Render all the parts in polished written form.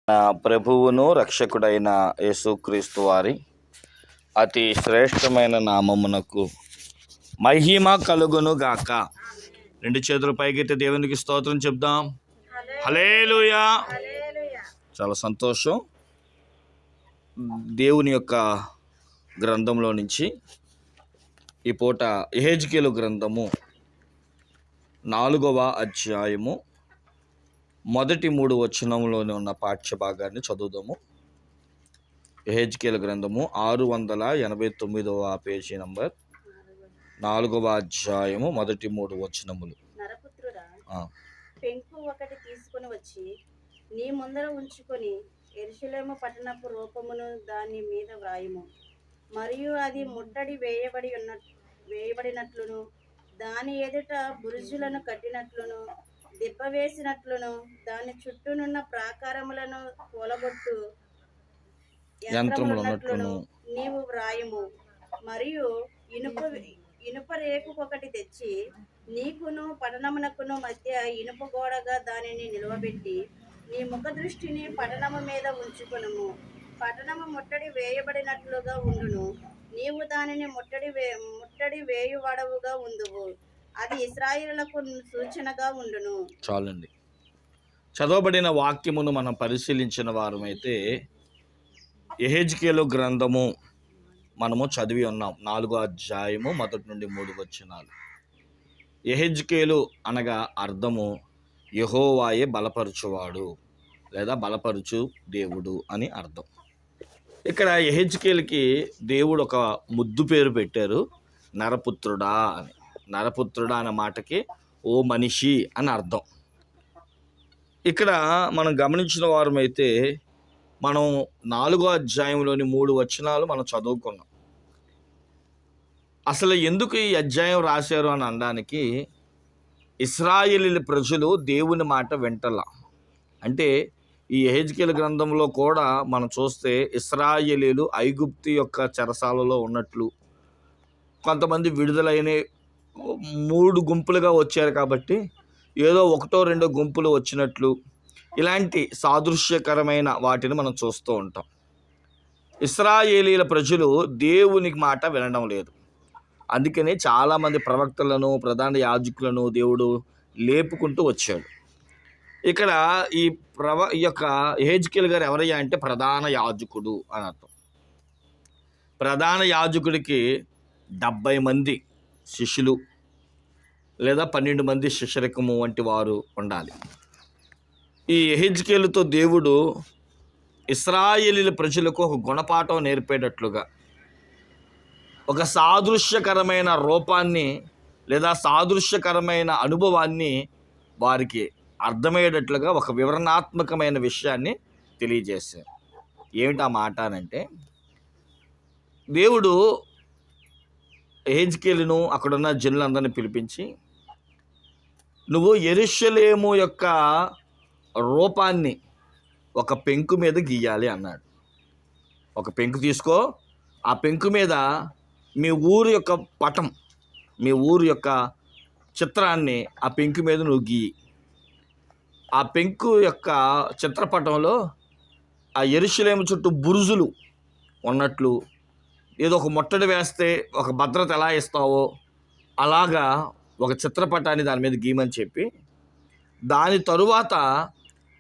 నా ప్రభువును రక్షకుడైన యేసుక్రీస్తు వారి అతి శ్రేష్టమైన నామమునకు మహిమ కలుగును గాక. రెండు చేతుల పైకెత్తి దేవునికి స్తోత్రం చెప్దాం. హల్లెలూయా. చాలా సంతోషం. దేవుని యొక్క గ్రంథంలో నుంచి ఈ పూట యెహెజ్కేలు గ్రంథము 4వ అధ్యాయము మొదటి 3 వచనంలోనే ఉన్న పాఠ్య భాగాన్ని చదువుదాము. యెహెజ్కేలు గ్రంథము 689వ పేజీ నంబర్ 4వ అధ్యాయము మొదటి 3 వచనములు. నరపుత్రుడా, పెంకు ఒకటి తీసుకుని వచ్చి నీ ముందర ఉంచుకొని యెరూషలేము పట్టణపు రూపమును దాని మీద వ్రాయుము. మరియు అది ముట్టడి వేయబడినట్లును దాని ఎదుట బురుజులను కట్టినట్లును దిబ్బ వేసినట్లును దాని చుట్టూనున్న ప్రాకారములను కూలగొట్టు యంత్రములున్నట్లును నీవు వ్రాయుము. మరియు ఇనుప రేకు ఒకటి తెచ్చి నీకును పట్టణమునకును మధ్య ఇనుప గోడగా దానిని నిలువబెట్టి నీ ముఖ దృష్టిని పట్టణము మీద ఉంచుకొనుము. పట్టణము ముట్టడి వేయబడినట్లుగా ఉండును. నీవు దానిని ముట్టడి వేయువాడవుగా ఉండువు. అది ఇశ్రాయేలులకు సూచనగా ఉండును. చాలండి. చదవబడిన వాక్యమును మనం పరిశీలించిన వారమైతే యెహెజ్కేలు గ్రంథము మనము చదివి ఉన్నాం. 4వ అధ్యాయము మొదటి నుండి 3 వచనాలు. యెహెజ్కేలు అనగా అర్థము యెహోవాయే బలపరచువాడు లేదా బలపరచు దేవుడు అని అర్థం. ఇక్కడ యెహెజ్కేలుకి దేవుడు ఒక ముద్దు పేరు పెట్టారు, నరపుత్రుడా అని. నరపుత్రుడా అనే మాటకి ఓ మనిషి అని అర్థం. ఇక్కడ మనం గమనించిన వారమైతే మనం 4వ అధ్యాయంలోని 3 వచనాలు మనం చదువుకున్నాం. అసలు ఎందుకు ఈ అధ్యాయం రాశారు అని అనడానికి, ఇశ్రాయేలీల ప్రజలు దేవుని మాట వింటలా. అంటే ఈ యెహెజ్కేలు గ్రంథంలో కూడా మనం చూస్తే ఇశ్రాయేలీలు ఐగుప్తు యొక్క చెరసాలలో ఉన్నట్లు, కొంతమంది విడుదలైన 3 గుంపులుగా వచ్చారు కాబట్టి ఏదో 1-2 గుంపులు వచ్చినట్లు, ఇలాంటి సాదృశ్యకరమైన వాటిని మనం చూస్తూ ఉంటాం. ఇశ్రాయేలీల ప్రజలు దేవుని మాట వినడం లేదు. అందుకనే చాలామంది ప్రవక్తలను, ప్రధాన యాజకులను దేవుడు లేపుకుంటూ వచ్చాడు. ఇక్కడ ఈ యొక్క యెహెజ్కేలు గారు ఎవరయ్యా అంటే ప్రధాన యాజకుడు అని అర్థం. ప్రధాన యాజకుడికి 70 మంది శిష్యులు లేదా 12 మంది శిష్యరికము వంటి వారు ఉండాలి. ఈ యెహెజ్కేలుతో దేవుడు ఇశ్రాయేలీల ప్రజలకు ఒక గుణపాఠం నేర్పేటట్లుగా ఒక సాదృశ్యకరమైన రూపాన్ని లేదా సాదృశ్యకరమైన అనుభవాన్ని వారికి అర్థమయ్యేటట్లుగా ఒక వివరణాత్మకమైన విషయాన్ని తెలియజేశారు. ఏమిటా మాట అనంటే, దేవుడు యెహెజ్కేలును అక్కడున్న జనులందరినీ పిలిపించి, నువ్వు యెరూషలేము యొక్క రూపాన్ని ఒక పెంకు మీద గీయాలి అన్నాడు. ఒక పెంకు తీసుకో, ఆ పెంకు మీద మీ ఊరు యొక్క పటం, మీ ఊరు యొక్క చిత్రాన్ని ఆ పెంకు మీద నువ్వు గీయి. ఆ పెంకు యొక్క చిత్రపటంలో ఆ యెరూషలేము చుట్టూ బురుజులు ఉన్నట్లు, ఏదో ఒక ముట్టడి వేస్తే ఒక భద్రత ఎలా ఇస్తావో అలాగా ఒక చిత్రపటాన్ని దాని మీద గీయమని చెప్పి, దాని తరువాత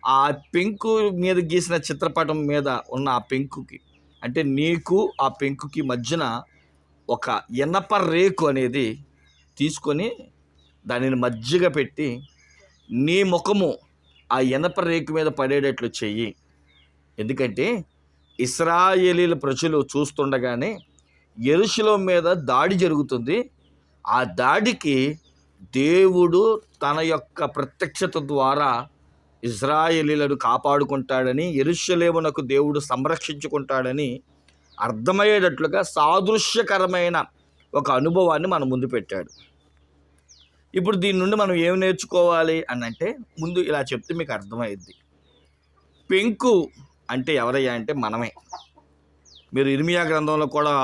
ఆ పెంకు మీద గీసిన చిత్రపటం మీద ఉన్న ఆ పెంకుకి, అంటే నీకు ఆ పెంకుకి మధ్యన ఒక ఇనప రేకు అనేది తీసుకొని దానిని మధ్యగా పెట్టి నీ ముఖము ఆ ఇనప రేకు మీద పడేటట్లు చెయ్యి. ఎందుకంటే ఇశ్రాయేలీల ప్రజలు చూస్తుండగానే యెరూషలేము మీద దాడి జరుగుతుంది. ఆ దాడికి దేవుడు తన యొక్క ప్రత్యక్షత ద్వారా ఇశ్రాయేలీలను కాపాడుకుంటాడని, యెరూషలేమునకు దేవుడు సంరక్షించుకుంటాడని అర్థమయ్యేటట్లుగా సాదృశ్యకరమైన ఒక అనుభవాన్ని మన ముందు పెట్టాడు. ఇప్పుడు దీని నుండి మనం ఏం నేర్చుకోవాలి అని అంటే, ముందు ఇలా చెప్తే మీకు అర్థమైద్ది. పెంకు అంటే ఎవరయ్యా అంటే మనమే. మీరు ఇర్మియా గ్రంథంలో కూడా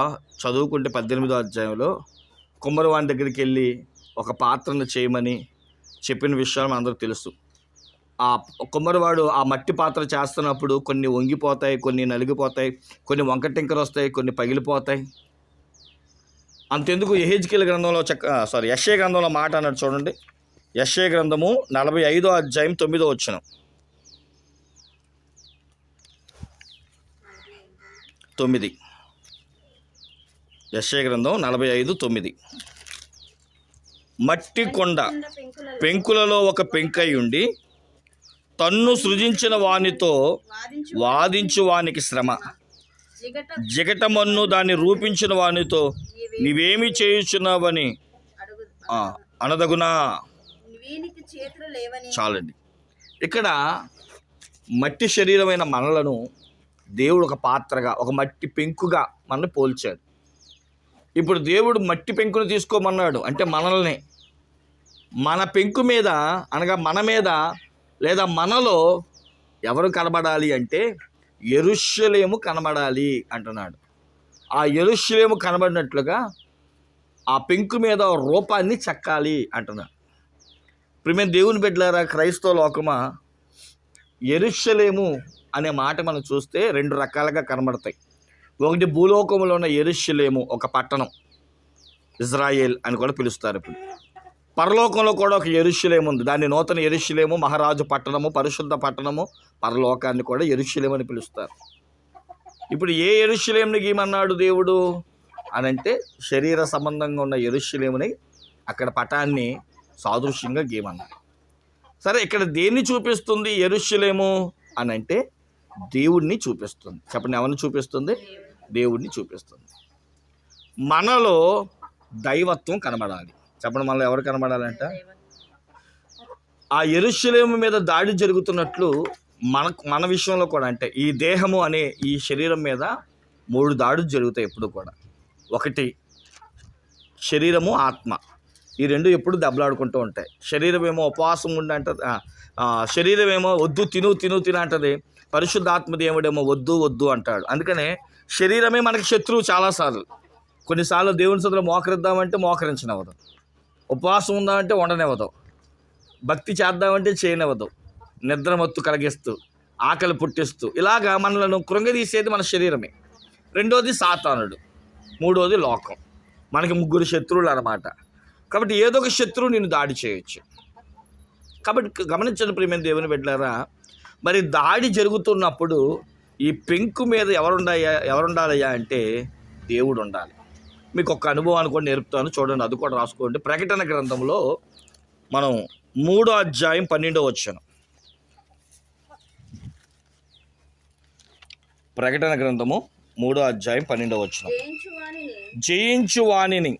చదువుకుంటే 18వ అధ్యాయంలో కుమ్మరివాని దగ్గరికి వెళ్ళి ఒక పాత్రను చేయమని చెప్పిన విషయాలు మనందరికీ తెలుసు. ఆ కుమ్మరివాడు ఆ మట్టి పాత్ర చేస్తున్నప్పుడు కొన్ని వంగిపోతాయి, కొన్ని నలిగిపోతాయి, కొన్ని వంకటింకలు వస్తాయి, కొన్ని పగిలిపోతాయి. అంతెందుకు యెహెజ్కేలు గ్రంథంలో యెషయా గ్రంథంలో మాట అన్నాడు చూడండి. యెషయా గ్రంథము 45వ అధ్యాయం 9వ వచనం. 9 యెషయా గ్రంథం 45:9. మట్టి కొండ పెంకులలో ఒక పెంకై ఉండి తన్ను సృజించిన వానితో వాదించు వానికి శ్రమ. జిగటమన్ను దాన్ని రూపించిన వానితో నీవేమి చేయుచున్నావని అనదగునా. చాలండి. ఇక్కడ మట్టి శరీరమైన మనలను దేవుడు ఒక పాత్రగా, ఒక మట్టి పెంకుగా మనల్ని పోల్చాడు. ఇప్పుడు దేవుడు మట్టి పెంకును తీసుకోమన్నాడు అంటే మనల్ని, మన పెంకు మీద అనగా మన మీద లేదా మనలో ఎవరు కనబడాలి అంటే యెరూషలేము కనబడాలి అంటున్నాడు. ఆ యెరూషలేము కనబడినట్లుగా ఆ పెంకు మీద రూపాన్ని చెక్కాలి అంటున్నాడు. ప్రియమైన దేవుని బిడ్డలారా, క్రైస్తవ లోకమా, యెరూషలేము అనే మాట మనం చూస్తే 2 రకాలుగా కనబడతాయి. ఒకటి భూలోకంలో ఉన్న యెరూషలేము, ఒక పట్టణం, ఇజ్రాయేల్ అని కూడా పిలుస్తారు. ఇప్పుడు పరలోకంలో కూడా ఒక యెరూషలేము ఉంది. దాన్ని నూతన యెరూషలేము, మహారాజు పట్టణము, పరిశుద్ధ పట్టణము, పరలోకాన్ని కూడా యెరూషలేము అని పిలుస్తారు. ఇప్పుడు ఏ యెరూషలేముని గీయమన్నాడు దేవుడు అని అంటే శరీర సంబంధంగా ఉన్న యెరూషలేముని, అక్కడ పటాన్ని సాదృశ్యంగా గీయమన్నాడు. సరే, ఇక్కడ దేన్ని చూపిస్తుంది యెరూషలేము అని అంటే దేవుణ్ణి చూపిస్తుంది. చెప్పండి, ఎవరిని చూపిస్తుంది? దేవుణ్ణి చూపిస్తుంది. మనలో దైవత్వం కనబడాలి. చెప్పండి, మనలో ఎవరు కనబడాలంట? ఆ యెరూషలేము మీద దాడి జరుగుతున్నట్లు మన విషయంలో కూడా, అంటే ఈ దేహము అనే ఈ శరీరం మీద 3 దాడులు జరుగుతాయి ఎప్పుడు కూడా. ఒకటి శరీరము, ఆత్మ. ఈ 2 ఎప్పుడు దెబ్బలాడుకుంటూ ఉంటాయి. శరీరం ఏమో ఉపవాసం ఉండి అంటది, శరీరం ఏమో వద్దు తిను తిను తిన అంటది. పరిశుద్ధాత్మ దేవుడేమో వద్దు వద్దు అంటాడు. అందుకనే శరీరమే మనకి శత్రువు చాలాసార్లు. కొన్నిసార్లు దేవుని సదులో మోకరిద్దామంటే మోకరించనివ్వదు, ఉపవాసం ఉందామంటే ఉండనివ్వదు, భక్తి చేద్దామంటే చేయనివ్వదు, నిద్రమత్తు కలిగిస్తూ, ఆకలి పుట్టిస్తూ, ఇలాగా మనలను కృంగదీసేది మన శరీరమే. 2వది సాతానుడు, 3వది లోకం. మనకి 3 శత్రువులు అన్నమాట. కాబట్టి ఏదో ఒక శత్రువు నిన్ను దాడి చేయొచ్చు. కాబట్టి గమనించండి ప్రియమైన దేవుని బిడ్డలారా, మరి దాడి జరుగుతున్నప్పుడు ఈ పెంకు మీద ఎవరుండాలయ్యా అంటే దేవుడు ఉండాలి. మీకు ఒక అనుభవాన్ని కూడా నేర్పుతాను, చూడండి, అది కూడా రాసుకోండి. ప్రకటన గ్రంథంలో మనం 3వ అధ్యాయం 12వ వచనం. ప్రకటన గ్రంథము 3వ అధ్యాయం 12వ వచనం. జయించు వానిని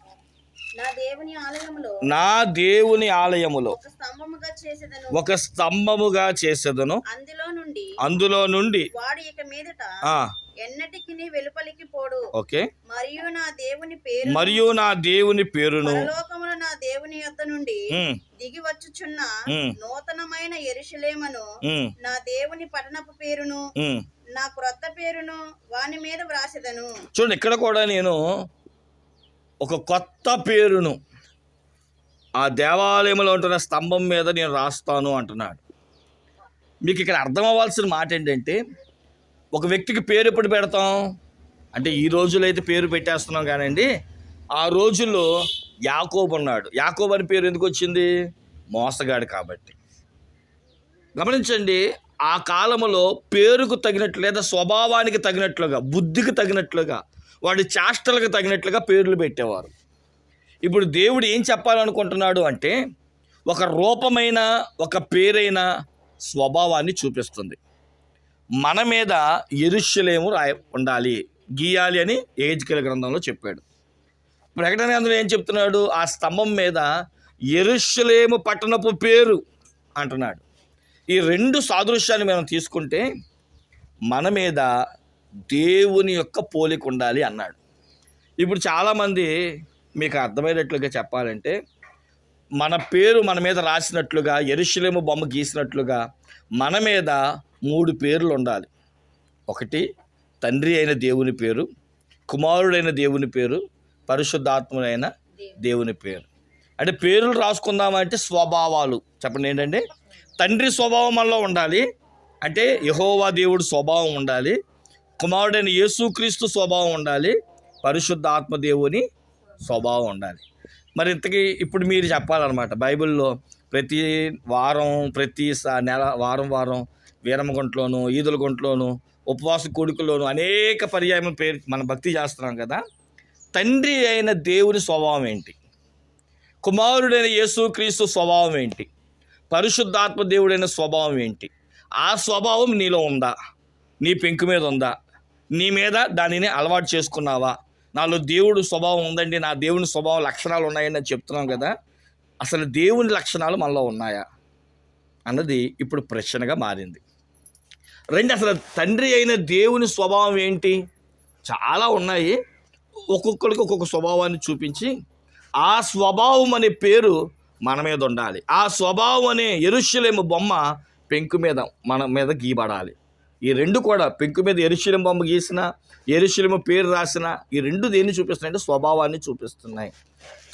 నా దేవుని ఆలయములో ఒక స్తంభముగా చేసేదను, అందులో నుండి వాడు ఇక మీదట ఎన్నటికిని వెలుపలికి పోడు. ఓకే. మరియు నా దేవుని పేరును పరలోకములో నా దేవుని యొద్ద నుండి దిగి వచ్చుచున్న నూతనమైన యెరూషలేమును, నా దేవుని పట్టణపు పేరును, నా క్రొత్త పేరును వాని మీద వ్రాసెదను. చూడండి, ఇక్కడ కూడా నేను ఒక కొత్త పేరును ఆ దేవాలయంలో ఉంటున్న స్తంభం మీద నేను రాస్తాను అంటున్నాడు. మీకు ఇక్కడ అర్థం అవ్వాల్సిన మాట ఏంటంటే, ఒక వ్యక్తికి పేరు ఎప్పుడు పెడతాం అంటే, ఈ రోజులో అయితే పేరు పెట్టేస్తున్నాం కానండి, ఆ రోజుల్లో యాకోబు ఉన్నాడు. యాకోబు అని పేరు ఎందుకు వచ్చింది? మోసగాడు కాబట్టి. గమనించండి, ఆ కాలంలో పేరుకు తగినట్లు లేదా స్వభావానికి తగినట్లుగా, బుద్ధికి తగినట్లుగా, వాడి చేష్టలకు తగినట్లుగా పేర్లు పెట్టేవారు. ఇప్పుడు దేవుడు ఏం చెప్పాలనుకుంటున్నాడు అంటే, ఒక రూపమైన, ఒక పేరైన స్వభావాన్ని చూపిస్తుంది. మన మీద యెరూషలేము ఉండాలి, గీయాలి అని యెహెజ్కేలు గ్రంథంలో చెప్పాడు. ప్రకటన గ్రంథంలో ఏం చెప్తున్నాడు? ఆ స్తంభం మీద యెరూషలేము పట్టణపు పేరు అంటున్నాడు. ఈ 2 సాదృశ్యాన్ని మనం తీసుకుంటే మన మీద దేవుని యొక్క పోలిక ఉండాలి అన్నాడు. ఇప్పుడు చాలామంది, మీకు అర్థమయ్యేటట్లుగా చెప్పాలంటే, మన పేరు మన మీద రాసినట్లుగా, యెరూషలేము బొమ్మ గీసినట్లుగా మన మీద 3 పేర్లు ఉండాలి. ఒకటి తండ్రి అయిన దేవుని పేరు, కుమారుడైన దేవుని పేరు, పరిశుద్ధాత్ముడైన దేవుని పేరు. అంటే పేర్లు రాసుకుందామంటే స్వభావాలు. చెప్పండి ఏంటంటే, తండ్రి స్వభావం మనలో ఉండాలి, అంటే యెహోవా దేవుడు స్వభావం ఉండాలి, కుమారుడైన యేసుక్రీస్తు స్వభావం ఉండాలి, పరిశుద్ధ ఆత్మదేవుని స్వభావం ఉండాలి. మరి ఇంతకీ ఇప్పుడు మీరు చెప్పాలన్నమాట, బైబిల్లో ప్రతి వారం ప్రతి నెల వారం వీరమగుంట్లోను ఈదుల గుంట్లోను ఉపవాస కూడికల్లోను అనేక పర్యాయం పేరు మన భక్తి చేస్తున్నాం కదా. తండ్రి అయిన దేవుని స్వభావం ఏంటి, కుమారుడైన యేసుక్రీస్తు స్వభావం ఏంటి, పరిశుద్ధాత్మ దేవుడైన స్వభావం ఏంటి? ఆ స్వభావం నీలో ఉందా? నీ పెంకు మీద ఉందా? నీ మీద దానిని అలవాటు చేసుకున్నావా? నాలో దేవుడు స్వభావం ఉందండి, నా దేవుని స్వభావం లక్షణాలు ఉన్నాయని నేను చెప్తున్నాం కదా. అసలు దేవుని లక్షణాలు మనలో ఉన్నాయా అన్నది ఇప్పుడు ప్రశ్నగా మారింది. అసలు తండ్రి అయిన దేవుని స్వభావం ఏంటి? చాలా ఉన్నాయి. ఒక్కొక్కరికి ఒక్కొక్క స్వభావాన్ని చూపించి ఆ స్వభావం అనే పేరు మన మీద ఉండాలి. ఆ స్వభావం అనే యెరూషలేము బొమ్మ పెంకు మీద మన మీద గీయబడాలి. ఈ రెండు కూడా, పెంకు మీద యెరూషలేము బొమ్మ గీసిన, యెరూషలేము పేరు రాసిన, ఈ రెండు దేన్ని చూపిస్తున్నాయంటే స్వభావాన్ని చూపిస్తున్నాయి.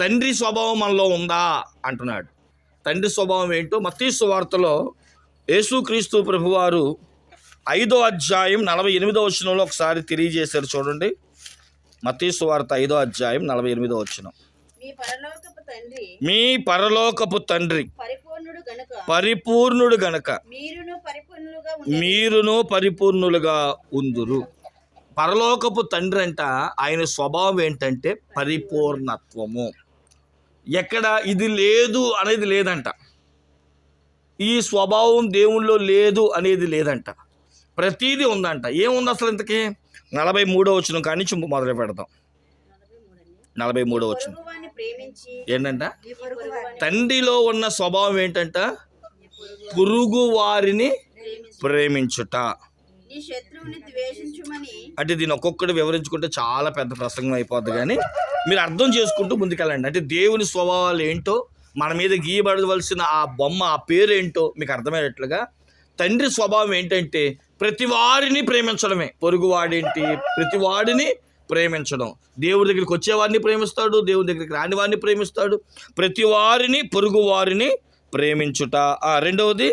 తండ్రి స్వభావం మనలో ఉందా అంటున్నాడు. తండ్రి స్వభావం ఏంటో మత్తయి సువార్తలో యేసుక్రీస్తు ప్రభువారు 5వ అధ్యాయం 48వ వచనంలో ఒకసారి తెలియజేశారు. చూడండి, మత్తయి సువార్త 5వ అధ్యాయం 48వ వచనం. మీ పరలోకపు తండ్రి పరిపూర్ణుడు గనుక మీరును పరిపూర్ణులుగా ఉందురు. పరలోకపు తండ్రి అంట, ఆయన స్వభావం ఏంటంటే పరిపూర్ణత్వము. ఎక్కడ ఇది లేదు అనేది లేదంట, ఈ స్వభావం దేవుల్లో లేదు అనేది లేదంట, ప్రతీది ఉందంట. ఏముంది అసలు ఇంతకీ? 43వ వచనం కాడి నుంచి మొదలు పెడతాం. 43వ వచనం ఏంటంట? తండ్రిలో ఉన్న స్వభావం ఏంటంట? పొరుగు వారిని ప్రేమించుట. అంటే దీన్ని ఒక్కొక్కటి వివరించుకుంటే చాలా పెద్ద ప్రసంగం అయిపోద్ది, కానీ మీరు అర్థం చేసుకుంటూ ముందుకెళ్ళండి. అంటే దేవుని స్వభావాలు ఏంటో, మన మీద గీయబడవలసిన ఆ బొమ్మ, ఆ పేరు ఏంటో మీకు అర్థమయ్యేట్లుగా. తండ్రి స్వభావం ఏంటంటే ప్రతి వారిని ప్రేమించడమే. పొరుగువాడేంటి? ప్రతి వాడిని ప్రేమించడం. దేవుడి దగ్గరికి వచ్చేవారిని ప్రేమిస్తాడు, దేవుడి దగ్గరికి రాని వారిని ప్రేమిస్తాడు, ప్రతి వారిని, పొరుగు వారిని ప్రేమించుట. రెండవది,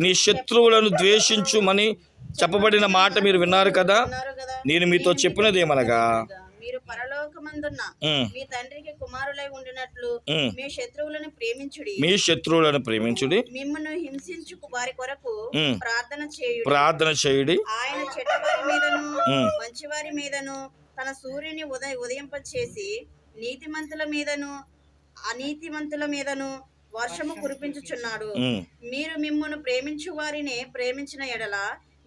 నీ శత్రువులను ద్వేషించుమని చెప్పబడిన మాట మీరు విన్నారు కదా. నేను మీతో చెప్పినది ఏమనగా, మీరు పరలోకమందున్న మీ తండ్రికి కుమారులై ఉండినట్లు మీ శత్రువులను ప్రేమించుడి, మిమ్మల్ని హింసించు వారి కొరకు ప్రార్థన చేయుడి. ఆయన చెడ్డవారి మీదను మంచివారి మీదను తన సూర్యుని ఉదయింపచేసి నీతిమంతుల మీదను అనీతిమంతుల మీదను వర్షము కురిపించుచున్నాడు. మీరు మిమ్మును ప్రేమించు వారిని ప్రేమించిన ఎడల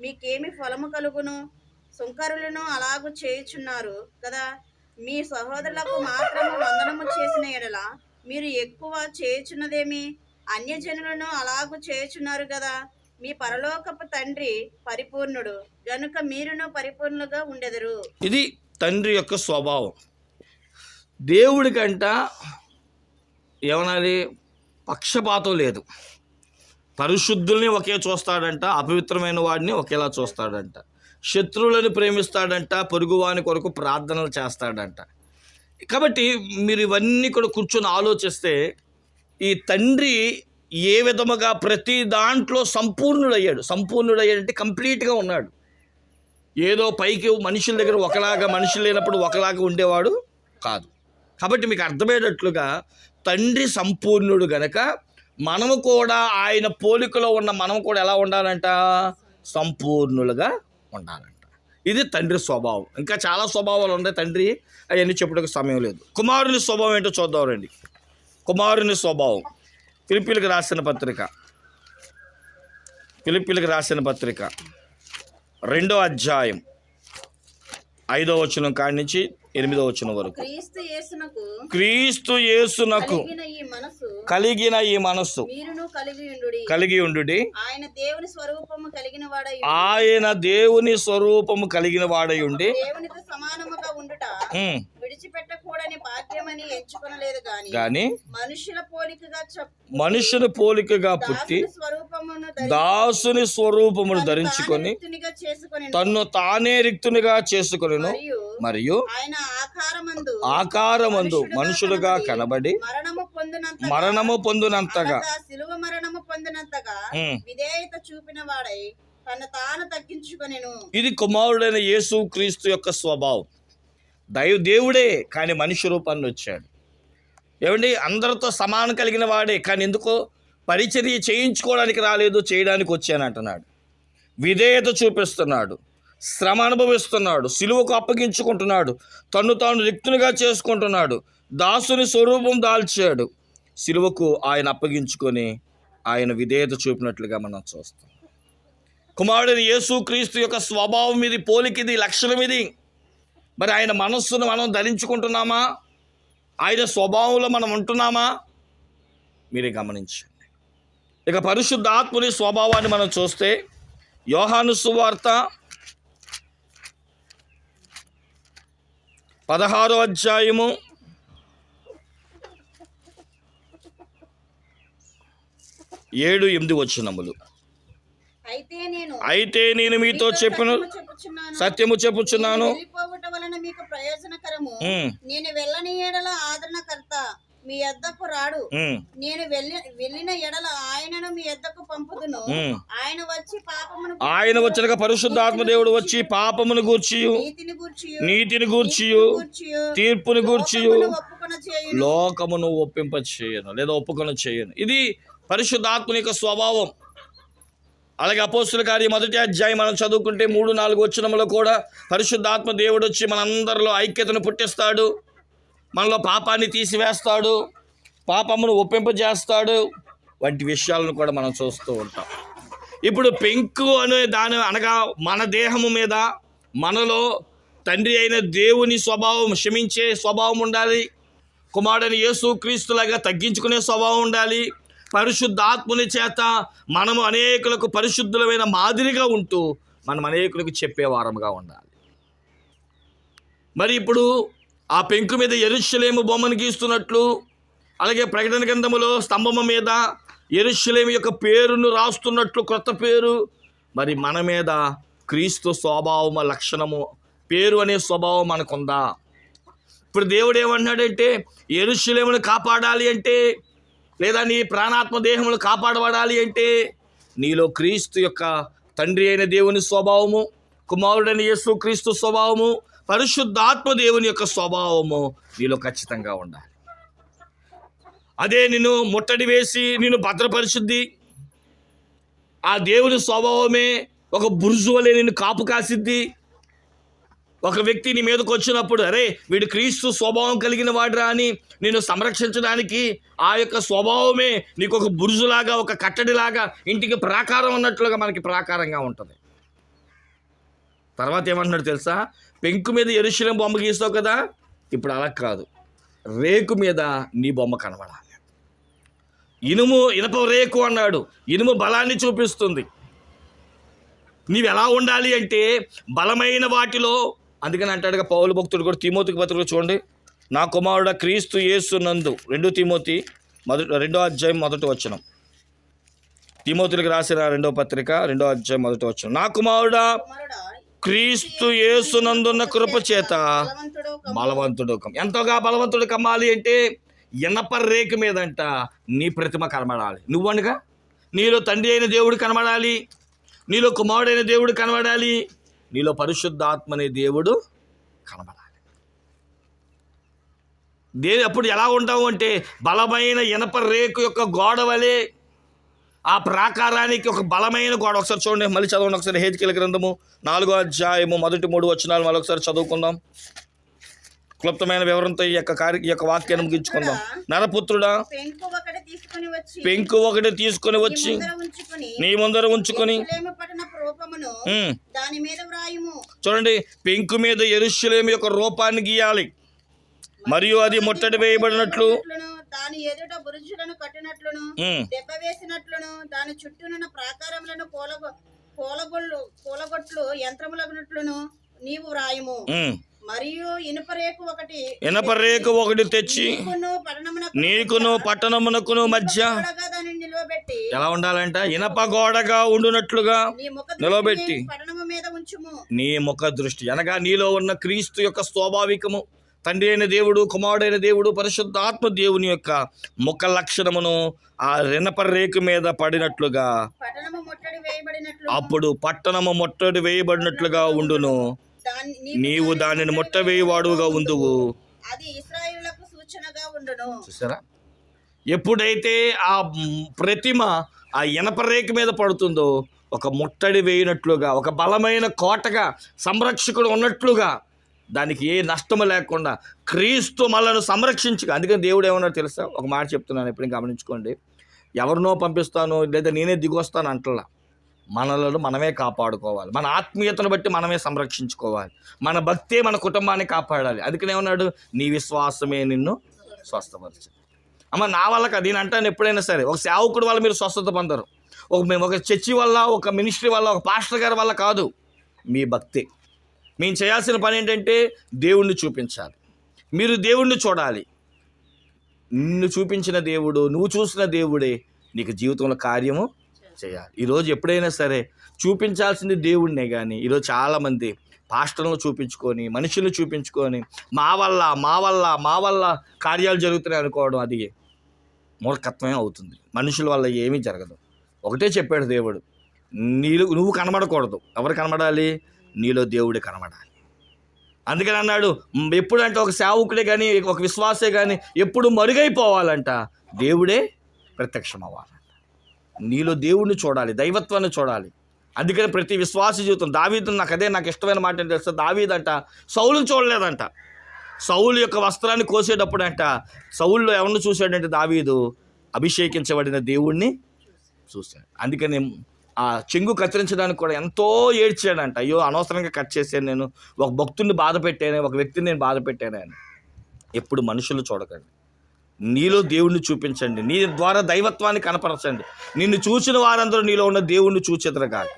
మీకేమి ఫలము కలుగును? సుంకరులను అలాగూ చేయుచున్నారు కదా. మీ సహోదరులకు మాత్రము వందనము చేసిన ఎడల మీరు ఎక్కువ చేయుచున్నదేమి? అన్యజనులను అలాగూ చేయుచున్నారు కదా. మీ పరలోకపు తండ్రి పరిపూర్ణుడు గనుక మీరును పరిపూర్ణులుగా ఉండెదరు. ఇది తండ్రి యొక్క స్వభావం. దేవుడికంట ఏమనాలి? పక్షపాతం లేదు. పరిశుద్ధుల్ని ఒకే చూస్తాడంట, అపవిత్రమైన వాడిని ఒకేలా చూస్తాడంట, శత్రువులను ప్రేమిస్తాడంట, పొరుగువాని కొరకు ప్రార్థనలు చేస్తాడంట. కాబట్టి మీరు ఇవన్నీ కూడా కూర్చొని ఆలోచిస్తే ఈ తండ్రి ఏ విధముగా ప్రతి దాంట్లో సంపూర్ణుడయ్యాడంటే కంప్లీట్గా ఉన్నాడు. ఏదో పైకి మనుషుల దగ్గర ఒకలాగా, మనుషులు లేనప్పుడు ఒకలాగా ఉండేవాడు కాదు. కాబట్టి మీకు అర్థమయ్యేటట్లుగా తండ్రి సంపూర్ణుడు గనక మనము కూడా ఆయన పోలికలో ఉన్న మనము కూడా ఎలా ఉండాలంట? సంపూర్ణులుగా ఉండాలంట. ఇది తండ్రి స్వభావం. ఇంకా చాలా స్వభావాలు ఉన్నాయి తండ్రి, అవన్నీ చెప్పడానికి సమయం లేదు. కుమారుని స్వభావం ఏంటో చూద్దాం రండి. కుమారుని స్వభావం ఫిలిప్పీలకు రాసిన పత్రిక 2వ అధ్యాయం 5వ వచనం కాడి నుంచి 8వ వచనం వరకు. క్రీస్తు యేసునకు కలిగిన ఈ మనస్సు కలిగి ఉండుడి. ఆయన దేవుని స్వరూపము కలిగిన వాడై ఉండి విడిచిపెట్టకూడని భాగ్యమని ఎంచుకొనలేదు గాని మనుషుల పోలికగా పుట్టి దాసుని స్వరూపమును ధరించుకొని తన్ను తానే రిక్తునిగా చేసుకొనెను. మరియు ఆయన ఆకారమందు మనుషులుగా కనబడి పొందునంతగా సిలువ మరణము పొందినంతగా విధేయత చూపిన వాడై తను తాను తగ్గించుకొనెను. ఇది కుమారుడైన యేసు క్రీస్తు యొక్క స్వభావం. దేవుడే కానీ మనిషి రూపాన్ని వచ్చాడు. ఏమండి, అందరితో సమానం కలిగిన వాడే కానీ ఎందుకో పరిచర్య చేయించుకోవడానికి రాలేదు, చేయడానికి వచ్చానంటున్నాడు. విధేయత చూపిస్తున్నాడు, శ్రమ అనుభవిస్తున్నాడు, సిలువకు అప్పగించుకుంటున్నాడు, తన్ను తాను రిక్తునిగా చేసుకుంటున్నాడు, దాసుని స్వరూపం దాల్చాడు. సిలువకు ఆయన అప్పగించుకొని ఆయన విధేయత చూపినట్లుగా మనం చూస్తాం. కుమారుడైన యేసు క్రీస్తు యొక్క స్వభావం ఇది, పోలికిది, లక్షణం ఇది. మరి ఆయన మనస్సును మనం ధరించుకుంటున్నామా? ఆయన స్వభావంలో మనం ఉంటున్నామా? మీరే గమనించండి. ఇక పరిశుద్ధాత్ముని స్వభావాన్ని మనం చూస్తే యోహాను సువార్త 16వ అధ్యాయము 7-8 వచనములు. అయితే నేను మీతో సత్యము చెప్పుచున్నాను, మీకు ప్రయోజనకరము. నేను వెళ్ళని ఎడల ఆదరణకర్త మీ యొద్దకు రాడు, నేను వెళ్ళిన ఎడల ఆయనను మీ యొద్దకు పంపుదును. ఆయన వచ్చిన పరిశుద్ధాత్మ దేవుడు వచ్చి పాపమును గూర్చియు నీతిని గూర్చియు తీర్పుని గూర్చియు లోకమును ఒప్పింప చేయను లేదా ఒప్పుకొన చేయను. ఇది పరిశుద్ధాత్మ యొక్క స్వభావం. అలాగే అపోస్తుల కార్యం 1వ అధ్యాయం మనం చదువుకుంటే 3-4 వచనములో కూడా పరిశుద్ధాత్మ దేవుడు వచ్చి మనందరిలో ఐక్యతను పుట్టిస్తాడు, మనలో పాపాన్ని తీసివేస్తాడు, పాపమును ఒప్పింపజేస్తాడు వంటి విషయాలను కూడా మనం చూస్తూ ఉంటాం. ఇప్పుడు పెంకు అనే దాని అనగా మన దేహము మీద మనలో తండ్రి అయిన దేవుని స్వభావం, క్షమించే స్వభావం ఉండాలి. కుమారుడైన యేసు క్రీస్తులాగా తగ్గించుకునే స్వభావం ఉండాలి. పరిశుద్ధాత్ముని చేత మనము అనేకులకు పరిశుద్ధులమైన మాదిరిగా ఉంటూ మనం అనేకులకు చెప్పేవారముగా ఉండాలి. మరి ఇప్పుడు ఆ పెంకు మీద యెరూషలేము బొమ్మను గీస్తున్నట్లు, అలాగే ప్రకటన గ్రంథములో స్తంభము మీద యెరూషలేము యొక్క పేరును రాస్తున్నట్లు కొత్త పేరు, మరి మన మీద క్రీస్తు స్వభావము, లక్షణము, పేరు అనే స్వభావం మనకుందా? ఇప్పుడు దేవుడు ఏమన్నాడంటే యెరూషలేమును కాపాడాలి అంటే, లేదా నీ ప్రాణాత్మ దేహములు కాపాడబడాలి అంటే నీలో క్రీస్తు యొక్క తండ్రి అయిన దేవుని స్వభావము, కుమారుడైన యేసు క్రీస్తు స్వభావము, పరిశుద్ధాత్మ దేవుని యొక్క స్వభావము నీలో ఖచ్చితంగా ఉండాలి. అదే నిన్ను ముట్టడి వేసి నిన్ను భద్రపరిచుద్ది. ఆ దేవుని స్వభావమే ఒక బుర్జు వలె నిన్ను కాపు కాసిద్ది. ఒక వ్యక్తి నీ మీదకి వచ్చినప్పుడు అరే వీడు క్రీస్తు స్వభావం కలిగిన వాడురా అని నిన్ను సంరక్షించడానికి ఆ యొక్క స్వభావమే నీకు ఒక బురుజులాగా, ఒక కట్టడిలాగా, ఇంటికి ప్రాకారం ఉన్నట్లుగా మనకి ప్రాకారంగా ఉంటుంది. తర్వాత ఏమంటున్నాడు తెలుసా? పెంకు మీద యెరూషలేము బొమ్మ గీస్తావు కదా, ఇప్పుడు అలా కాదు, రేకు మీద నీ బొమ్మ కనబడాలి. ఇనుప రేకు అన్నాడు. ఇనుము బలాన్ని చూపిస్తుంది. నీవు ఎలా ఉండాలి అంటే బలమైన వాటిలో, అందుకని అంటాడుగా పౌలు భక్తుడు కూడా తిమోతికి పత్రిక చూడండి, నా కుమారుడ క్రీస్తు యేసు నందు 2 తిమోతి 2వ అధ్యాయం 1వ వచనం. తిమోతికి రాసిన 2వ పత్రిక 2వ అధ్యాయం 1వ వచనం. నా కుమారుడా క్రీస్తు యేసు నందున్న కృప చేత బలవంతుడు. ఎంతగా బలవంతుడు కమ్మాలి అంటే ఇనప రేకు మీదంట నీ ప్రతిమ కనబడాలి. నువ్వనగా నీలో తండ్రి అయిన దేవుడు కనబడాలి, నీలో కుమారుడైన దేవుడు కనబడాలి, నీలో పరిశుద్ధాత్మ అనే దేవుడు కనబడాలి. అప్పుడు ఎలా ఉంటావు అంటే బలమైన ఇనప రేకు యొక్క గోడ వలె ఆ ప్రాకారానికి ఒక బలమైన గోడ. ఒకసారి చూడండి, మళ్ళీ చదవండి ఒకసారి. హెజ్కేలు గ్రంథము 4వ అధ్యాయము 1-3 వచనాలు మళ్ళీ ఒకసారి చదువుకుందాం. క్లుప్తమైన వివరంతో ఈ యొక్క వాక్యాన్ని ముగించుకుందాం. నరపుత్రుడా పెంకు ఒకటి తీసుకొని వచ్చి నీ ముందర ఉంచుకొని, చూడండి, పెంకు మీద యెరూషలేము యొక్క రూపాన్ని గీయాలి, మరియు అది ముట్టడి వేయబడినట్లు, దాని ఎదుట బురుజులను కట్టినట్లును, దెబ్బ వేసినట్లును, దాని చుట్టూనున్న ప్రాకారములను కూలగొట్లు యంత్రములగునట్లును నీవు వ్రాయుము. మరియు ఇనప రేకు ఒకటి తెచ్చి నీకును పట్టణమునకును మధ్య ఎలా ఉండాలంట? ఇనప గోడగా ఉండునట్లుగా నిలబెట్టి నీ ముఖ దృష్టి అనగా నీలో ఉన్న క్రీస్తు యొక్క స్వాభావికము, తండ్రి అయిన దేవుడు, కుమారుడైన దేవుడు, పరిశుద్ధాత్మ దేవుని యొక్క ముఖ లక్షణమును ఆ రేకు మీద పడినట్లుగా పట్టణము ముట్టడి వేయబడినట్లు అప్పుడు పట్టణము ముట్టడి వేయబడినట్లుగా ఉండును. నీవు దానిని ముట్టవేయవాడుగా ఉందువు. అది ఇశ్రాయేలులకు సూచనగా ఉండును. చూసారా, ఎప్పుడైతే ఆ ప్రతిమ ఆ రేఖ మీద పడుతుందో ఒక ముట్టడి వేయినట్లుగా, ఒక బలమైన కోటగా సంరక్షకుడు ఉన్నట్లుగా, దానికి ఏ నష్టము లేకుండా క్రీస్తు మనలను సంరక్షించగా. అందుకని దేవుడు ఏమన్నాడు తెలుసా? ఒక మాట చెప్తున్నాను, ఎప్పుడు గమనించుకోండి. ఎవరినో పంపిస్తాను లేదా నేనే దిగొస్తాను అంటలా. మనలను మనమే కాపాడుకోవాలి. మన ఆత్మీయతను బట్టి మనమే సంరక్షించుకోవాలి. మన భక్తే మన కుటుంబాన్ని కాపాడాలి. అందుకని ఏమన్నాడు? నీ విశ్వాసమే నిన్ను స్వస్థపరచు. అమ్మ, నా వల్ల కాదు నేను అంటాను ఎప్పుడైనా సరే. ఒక సేవకుడు వల్ల మీరు స్వస్థత పొందరు. ఒక చర్చి వల్ల, ఒక మినిస్ట్రీ వల్ల, ఒక పాస్టర్ గారి వల్ల కాదు. మీ భక్తి. మేము చేయాల్సిన పని ఏంటంటే దేవుణ్ణి చూపించాలి. మీరు దేవుణ్ణి చూడాలి. నిన్ను చూపించిన దేవుడు, నువ్వు చూసిన దేవుడే నీకు జీవితంలో కార్యము చేయాలి. ఈరోజు ఎప్పుడైనా సరే చూపించాల్సింది దేవుడినే. కానీ ఈరోజు చాలామంది పాస్టర్లను చూపించుకొని, మనుషులను చూపించుకొని మా వల్ల కార్యాలు జరుగుతున్నాయి అనుకోవడం అది మూర్ఖత్వమే అవుతుంది. మనుషుల వల్ల ఏమీ జరగదు. ఒకటే చెప్పాడు దేవుడు, నువ్వు కనబడకూడదు. ఎవరు కనబడాలి? నీలో దేవుడే కనబడాలి. అందుకని అన్నాడు, ఎప్పుడంటే ఒక సేవకుడే కానీ, ఒక విశ్వాసే కానీ ఎప్పుడు మరుగైపోవాలంట, దేవుడే ప్రత్యక్షం అవ్వాలంట. నీలో దేవుడిని చూడాలి, దైవత్వాన్ని చూడాలి. అందుకని ప్రతి విశ్వాస జీవితం, దావీదు నాకు ఇష్టమైన మాట ఏంటి తెలుసా? దావీదంట సౌలుని చూడలేదంట. సౌలు యొక్క వస్త్రాన్ని కోసేటప్పుడు అంట, సౌలులో ఎవరిని చూశాడంటే దావీదు అభిషేకించబడిన దేవుణ్ణి చూశాడు. అందుకని ఆ చెంగు కత్తిరించడానికి కూడా ఎంతో ఏడ్చాడంట. అయ్యో, అనవసరంగా కట్ చేశాను, నేను ఒక భక్తుడిని బాధ పెట్టాను, ఒక వ్యక్తిని నేను బాధ పెట్టాను అని. ఎప్పుడు మనుషులు చూడకండి, నీలో దేవుణ్ణి చూపించండి. నీ ద్వారా దైవత్వాన్ని కనపరచండి. నిన్ను చూసిన వారందరూ నీలో ఉన్న దేవుణ్ణి చూచెదరుగాక.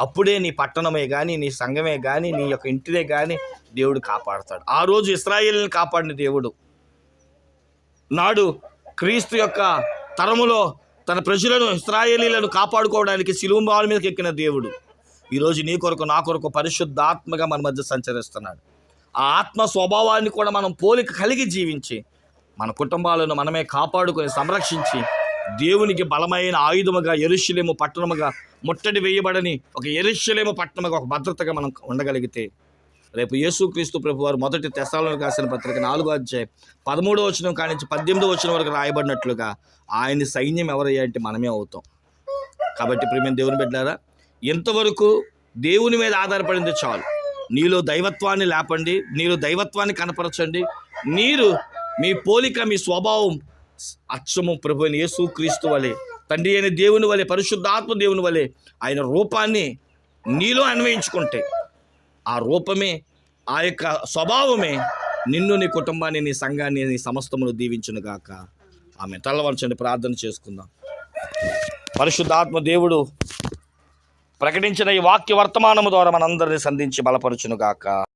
అప్పుడే నీ పట్టణమే కానీ, నీ సంఘమే కానీ, నీ యొక్క ఇంటినే కానీ దేవుడు కాపాడుతాడు. ఆ రోజు ఇశ్రాయేలుని కాపాడిన దేవుడు నాడు క్రీస్తు యొక్క తరములో తన ప్రజలను, ఇశ్రాయేలీలను కాపాడుకోవడానికి శిలువ బాల మీదకి ఎక్కిన దేవుడు ఈరోజు నీ కొరకు, నా కొరకు పరిశుద్ధాత్మగా మన మధ్య సంచరిస్తున్నాడు. ఆ ఆత్మ స్వభావాన్ని కూడా మనం పోలిక కలిగి జీవించి మన కుటుంబాలను మనమే కాపాడుకొని సంరక్షించి దేవునికి బలమైన ఆయుధముగా యెరూషలేము పట్టణముగా, ముట్టడి వేయబడని ఒక యెరూషలేము పట్టణముగా, ఒక భద్రతగా మనం ఉండగలిగితే రేపు యేసుక్రీస్తు ప్రభు వారు మొదటి తెస్సలోనికీయులకు రాసిన పత్రిక 4వ అధ్యాయం 13వ వచనం కానించి 18వ వచనం వరకు రాయబడినట్లుగా ఆయన సైన్యం ఎవరయ్యా అంటే మనమే అవుతాం. కాబట్టి ప్రియమైన దేవుని బిడ్డలారా, ఎంతవరకు దేవుని మీద ఆధారపడింది చాలు. నీలో దైవత్వాన్ని లేపండి, నీలో దైవత్వాన్ని కనపరచండి. మీ పోలిక, మీ స్వభావం అచ్చము ప్రభు అయిన యేసుక్రీస్తు వలె, తండ్రి అయిన దేవుని వలె, పరిశుద్ధాత్మ దేవుని వలె ఆయన రూపాన్ని నీలో అన్వయించుకుంటే ఆ రూపమే, ఆ యొక్క స్వభావమే నిన్ను, నీ కుటుంబాన్ని, నీ సంఘాన్ని, నీ సమస్తమును దీవించును గాక. ఆమె తలవంచండి, ప్రార్థన చేసుకుందాం. పరిశుద్ధాత్మ దేవుడు ప్రకటించిన ఈ వాక్య వర్తమానము ద్వారా మనందరినీ సంధించి బలపరచును గాక.